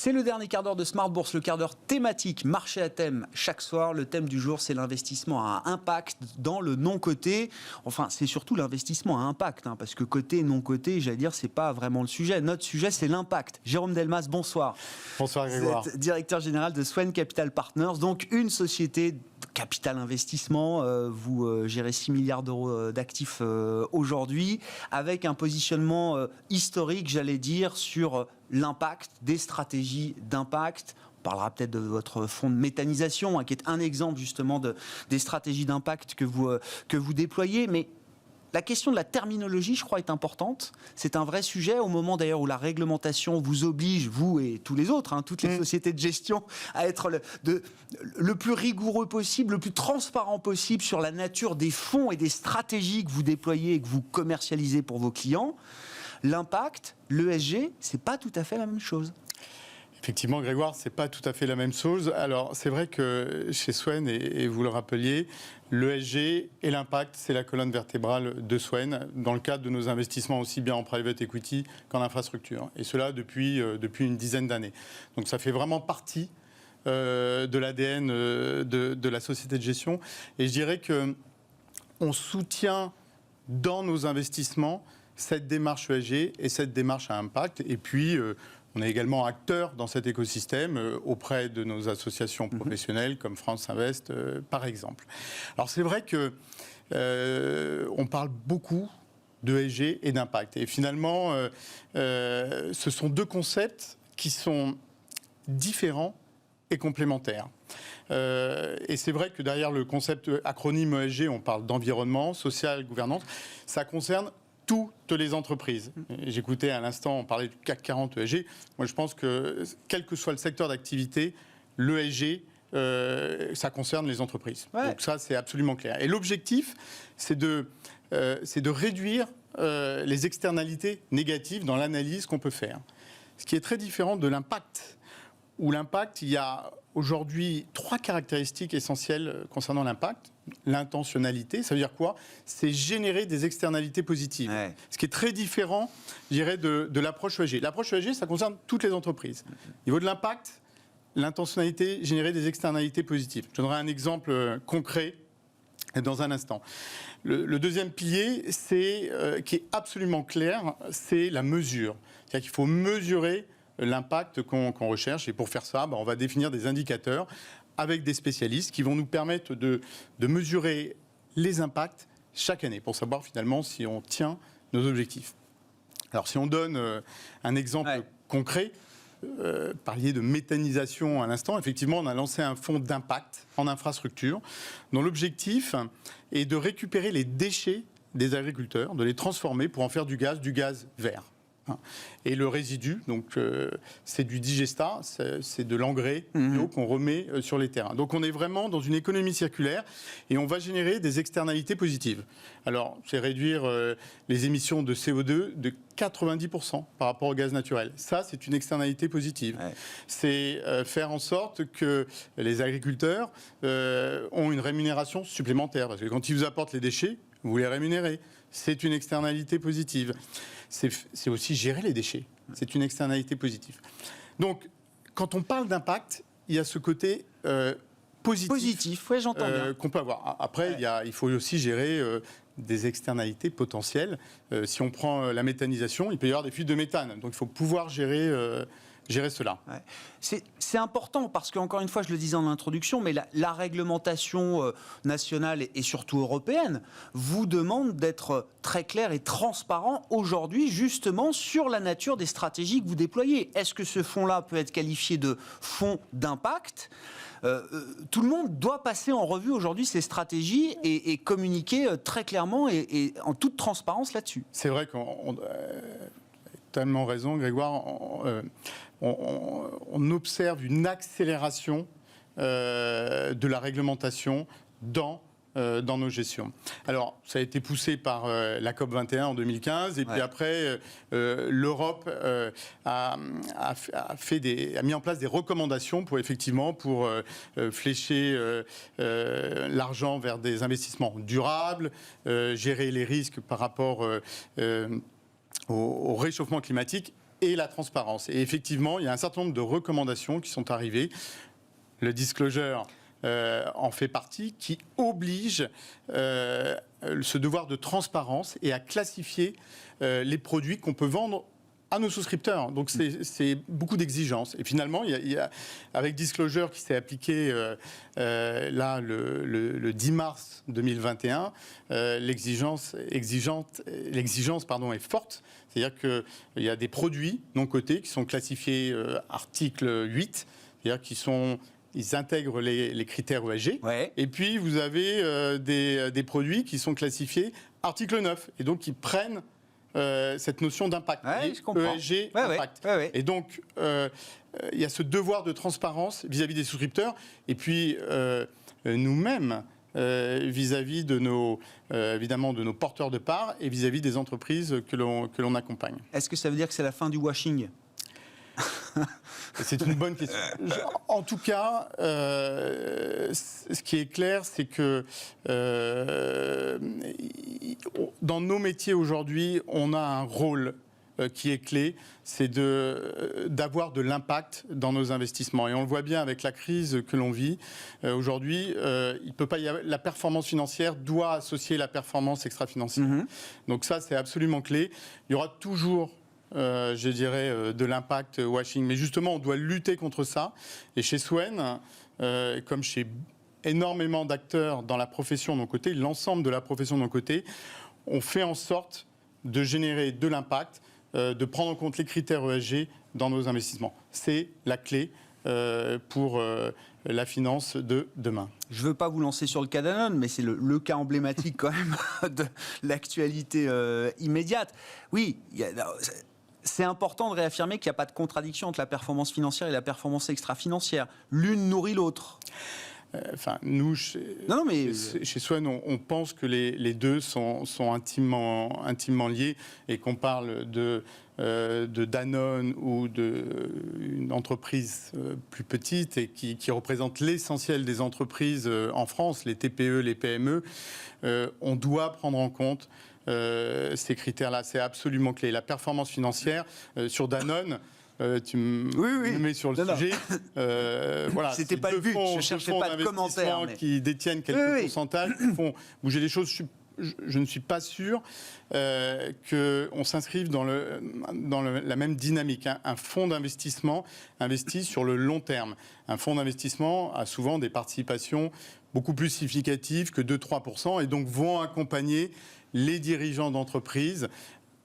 C'est le dernier quart d'heure de Smart Bourse, le quart d'heure thématique, marché à thème. Chaque soir, le thème du jour, c'est l'investissement à impact dans le non-coté. Enfin, c'est surtout l'investissement à impact, parce que coté, non-coté, j'allais dire, c'est pas vraiment le sujet. Notre sujet, c'est l'impact. Jérôme Delmas, bonsoir. Bonsoir Grégoire. Vous êtes directeur général de Swen Capital Partners, donc une société de capital investissement. Vous gérez 6 milliards d'euros d'actifs aujourd'hui, avec un positionnement historique, j'allais dire, sur l'impact, des stratégies d'impact. On parlera peut-être de votre fonds de méthanisation, qui est un exemple justement des stratégies d'impact que vous déployez. Mais la question de la terminologie, je crois, est importante. C'est un vrai sujet au moment d'ailleurs où la réglementation vous oblige, vous et tous les autres, toutes les sociétés de gestion, à être le plus rigoureux possible, le plus transparent possible sur la nature des fonds et des stratégies que vous déployez et que vous commercialisez pour vos clients. L'impact, l'ESG, c'est pas tout à fait la même chose. Effectivement, Grégoire, c'est pas tout à fait la même chose. Alors, c'est vrai que chez Swen, et vous le rappeliez, l'ESG et l'impact, c'est la colonne vertébrale de Swen, dans le cadre de nos investissements aussi bien en private equity qu'en infrastructure. Et cela depuis une dizaine d'années. Donc, ça fait vraiment partie de l'ADN de la société de gestion. Et je dirais qu'on soutient dans nos investissements cette démarche ESG et cette démarche à impact. Et puis, on est également acteur dans cet écosystème auprès de nos associations professionnelles comme France Invest, par exemple. Alors, c'est vrai qu'on parle beaucoup d'ESG et d'impact. Et finalement, ce sont deux concepts qui sont différents et complémentaires. Et c'est vrai que derrière le concept acronyme ESG, on parle d'environnement, social, gouvernance. Ça concerne toutes les entreprises. J'écoutais à l'instant, on parlait du CAC 40 ESG. Moi, je pense que, quel que soit le secteur d'activité, l'ESG, ça concerne les entreprises. Ouais. Donc ça, c'est absolument clair. Et l'objectif, c'est de réduire les externalités négatives dans l'analyse qu'on peut faire. Ce qui est très différent de l'impact. Où l'impact, il y a aujourd'hui 3 caractéristiques essentielles concernant l'impact. L'intentionnalité, ça veut dire quoi? C'est générer des externalités positives. Ouais. Ce qui est très différent, je dirais, de l'approche ESG. L'approche ESG, ça concerne toutes les entreprises. Au niveau de l'impact, l'intentionnalité, générer des externalités positives. Je donnerai un exemple concret dans un instant. Le deuxième pilier, qui est absolument clair, c'est la mesure. C'est-à-dire qu'il faut mesurer l'impact qu'on recherche. Et pour faire ça, on va définir des indicateurs avec des spécialistes qui vont nous permettre de mesurer les impacts chaque année pour savoir finalement si on tient nos objectifs. Alors si on donne un exemple concret, parliez de méthanisation à l'instant, effectivement on a lancé un fonds d'impact en infrastructure dont l'objectif est de récupérer les déchets des agriculteurs, de les transformer pour en faire du gaz vert. Et le résidu, donc c'est du digestat, c'est de l'engrais qu'on remet sur les terrains. Donc on est vraiment dans une économie circulaire et on va générer des externalités positives. Alors c'est réduire les émissions de CO2 de 90% par rapport au gaz naturel. Ça, c'est une externalité positive. Ouais. C'est faire en sorte que les agriculteurs ont une rémunération supplémentaire. Parce que quand ils vous apportent les déchets, vous les rémunérez. C'est une externalité positive. C'est aussi gérer les déchets. C'est une externalité positive. Donc, quand on parle d'impact, il y a ce côté positif oui, j'entends bien. Qu'on peut avoir. Après, il faut aussi gérer des externalités potentielles. Si on prend la méthanisation, il peut y avoir des fuites de méthane. Donc, il faut pouvoir gérer cela. Ouais. C'est important parce qu'encore une fois, je le disais en introduction, mais la réglementation nationale et surtout européenne vous demande d'être très clair et transparent aujourd'hui justement sur la nature des stratégies que vous déployez. Est-ce que ce fonds-là peut être qualifié de fonds d'impact ? Tout le monde doit passer en revue aujourd'hui ces stratégies et communiquer très clairement et en toute transparence là-dessus. C'est vrai qu'on totalement raison, Grégoire. On observe une accélération de la réglementation dans nos gestions. Alors, ça a été poussé par la COP21 en 2015, et puis après, l'Europe a mis en place des recommandations pour flécher l'argent vers des investissements durables, gérer les risques par rapport au réchauffement climatique et la transparence. Et effectivement, il y a un certain nombre de recommandations qui sont arrivées. Le disclosure en fait partie, qui oblige ce devoir de transparence et à classifier les produits qu'on peut vendre à nos souscripteurs. Donc c'est beaucoup d'exigences. Et finalement, avec Disclosure qui s'est appliqué là le 10 mars 2021, l'exigence est forte. C'est-à-dire qu'il y a des produits non cotés qui sont classifiés article 8, c'est-à-dire ils intègrent les critères ESG. Ouais. Et puis, vous avez des produits qui sont classifiés article 9. Et donc, ils prennent cette notion d'impact. Ouais, je comprends. ESG, Ouais, impact. ouais. Et donc, il y a ce devoir de transparence vis-à-vis des souscripteurs. Et puis, nous-mêmes, vis-à-vis de évidemment de nos porteurs de parts et vis-à-vis des entreprises que l'on accompagne. Est-ce que ça veut dire que c'est la fin du washing ? C'est une bonne question. En tout cas, ce qui est clair, c'est que dans nos métiers aujourd'hui, on a un rôle qui est clé, c'est d'avoir de l'impact dans nos investissements. Et on le voit bien avec la crise que l'on vit. Aujourd'hui, il peut pas la performance financière doit associer la performance extra-financière. Donc ça, c'est absolument clé. Il y aura toujours je dirais, de l'impact washing. Mais justement, on doit lutter contre ça. Et chez Swen, comme chez énormément d'acteurs dans la profession de nos côtés, l'ensemble de la profession de nos côtés, on fait en sorte de générer de l'impact, de prendre en compte les critères ESG dans nos investissements. C'est la clé pour la finance de demain. Je ne veux pas vous lancer sur le cas Danone, mais c'est le cas emblématique quand même de l'actualité immédiate. Oui, c'est important de réaffirmer qu'il n'y a pas de contradiction entre la performance financière et la performance extra-financière. L'une nourrit l'autre. Enfin, nous, chez Swen, on pense que les deux sont intimement liés et qu'on parle de Danone ou d'une entreprise plus petite et qui représente l'essentiel des entreprises en France, les TPE, les PME, on doit prendre en compte ces critères-là. C'est absolument clé. La performance financière sur Danone, tu me mets sur le sujet. Voilà, c'était pas le but. Je cherchais pas de commentaires. Mais qui détiennent quelques pourcentages, qui font bouger les choses. Je ne suis pas sûr qu'on s'inscrive dans la même dynamique. Un fonds d'investissement investit sur le long terme. Un fonds d'investissement a souvent des participations beaucoup plus significatives que 2-3%, et donc vont accompagner les dirigeants d'entreprise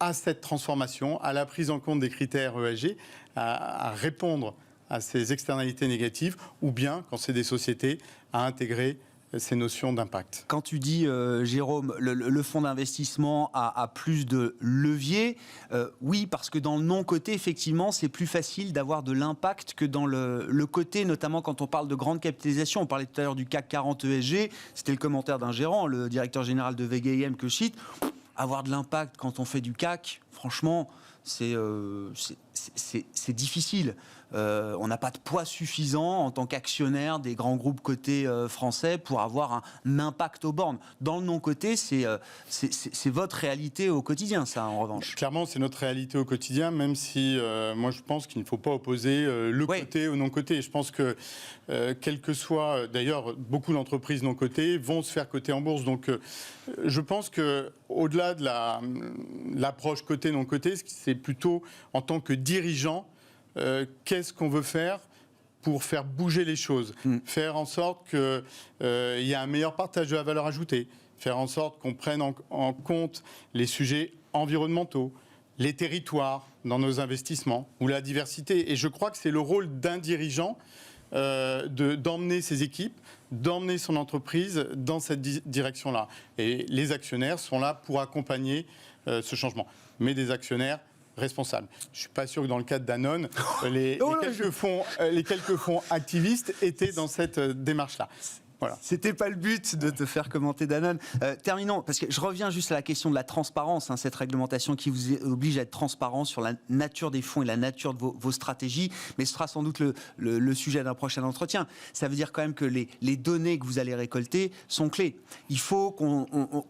à cette transformation, à la prise en compte des critères ESG, à répondre à ces externalités négatives, ou bien, quand c'est des sociétés, à intégrer ces notions d'impact. Quand tu dis, Jérôme, le fonds d'investissement a plus de levier, oui, parce que dans le non-coté, effectivement, c'est plus facile d'avoir de l'impact que dans le côté, notamment quand on parle de grande capitalisation. On parlait tout à l'heure du CAC 40 ESG, c'était le commentaire d'un gérant, le directeur général de VGIM que je cite. Avoir de l'impact quand on fait du CAC, franchement, c'est difficile. On n'a pas de poids suffisant en tant qu'actionnaire des grands groupes cotés français pour avoir un impact aux bornes. Dans le non-coté, c'est votre réalité au quotidien, ça, en revanche. Clairement, c'est notre réalité au quotidien, même si moi, je pense qu'il ne faut pas opposer le côté au non-coté. Je pense que, quel que soit... D'ailleurs, beaucoup d'entreprises non-cotées vont se faire coter en bourse. Donc, je pense qu'au-delà de l'approche côté-non-coté, c'est plutôt en tant que dirigeant, qu'est-ce qu'on veut faire pour faire bouger les choses, faire en sorte qu'il y ait un meilleur partage de la valeur ajoutée, faire en sorte qu'on prenne en compte les sujets environnementaux, les territoires dans nos investissements ou la diversité. Et je crois que c'est le rôle d'un dirigeant d'emmener ses équipes, d'emmener son entreprise dans cette direction-là. Et les actionnaires sont là pour accompagner ce changement. Mais des actionnaires responsables. Je ne suis pas sûr que dans le cas de Danone, les quelques fonds activistes étaient dans cette démarche-là. Voilà. C'était pas le but de te faire commenter Danone. Terminons, parce que je reviens juste à la question de la transparence, cette réglementation qui vous oblige à être transparent sur la nature des fonds et la nature de vos stratégies, mais ce sera sans doute le sujet d'un prochain entretien. Ça veut dire quand même que les données que vous allez récolter sont clés. Il faut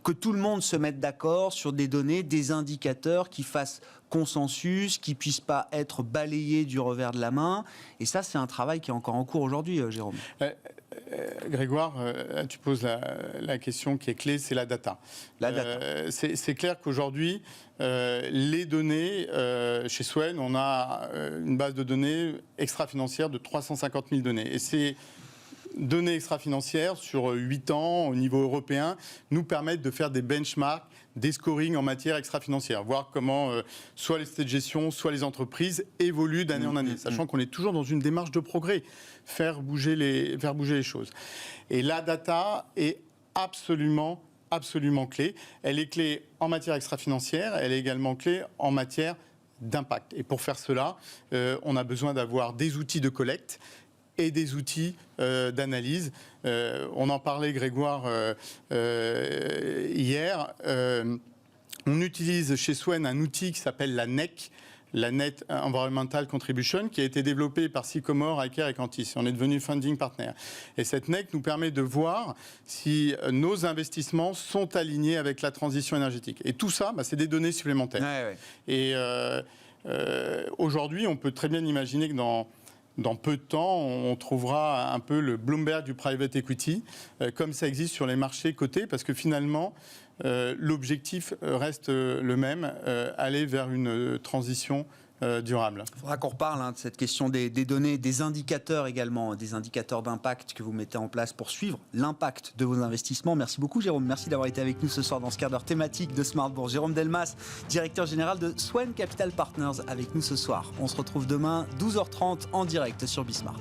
que tout le monde se mette d'accord sur des données, des indicateurs qui fassent consensus, qui ne puissent pas être balayés du revers de la main. Et ça, c'est un travail qui est encore en cours aujourd'hui, Jérôme. Grégoire, tu poses la question qui est clé, c'est la data. La data. C'est clair qu'aujourd'hui, les données, chez Swen, on a une base de données extra-financière de 350 000 données. Et ces données extra-financières, sur 8 ans, au niveau européen, nous permettent de faire des benchmarks, des scorings en matière extra-financière, voir comment soit les sociétés de gestion, soit les entreprises évoluent d'année en année, sachant qu'on est toujours dans une démarche de progrès, faire bouger les choses. Et la data est absolument clé. Elle est clé en matière extra-financière, elle est également clé en matière d'impact. Et pour faire cela, on a besoin d'avoir des outils de collecte et des outils d'analyse. On en parlait, Grégoire, hier. On utilise chez Swen un outil qui s'appelle la NEC, la Net Environmental Contribution, qui a été développée par Sycomore, Iker et Cantis. On est devenu funding partner. Et cette NEC nous permet de voir si nos investissements sont alignés avec la transition énergétique. Et tout ça, c'est des données supplémentaires. Ouais. Et aujourd'hui, on peut très bien imaginer que dans peu de temps, on trouvera un peu le Bloomberg du private equity, comme ça existe sur les marchés cotés, parce que finalement, l'objectif reste le même, aller vers une transition durable. Il faudra qu'on reparle de cette question des données, des indicateurs également, des indicateurs d'impact que vous mettez en place pour suivre l'impact de vos investissements. Merci beaucoup Jérôme, merci d'avoir été avec nous ce soir dans ce quart d'heure thématique de Smart Bourse. Jérôme Delmas, directeur général de Swen Capital Partners, avec nous ce soir. On se retrouve demain 12h30 en direct sur Bismart.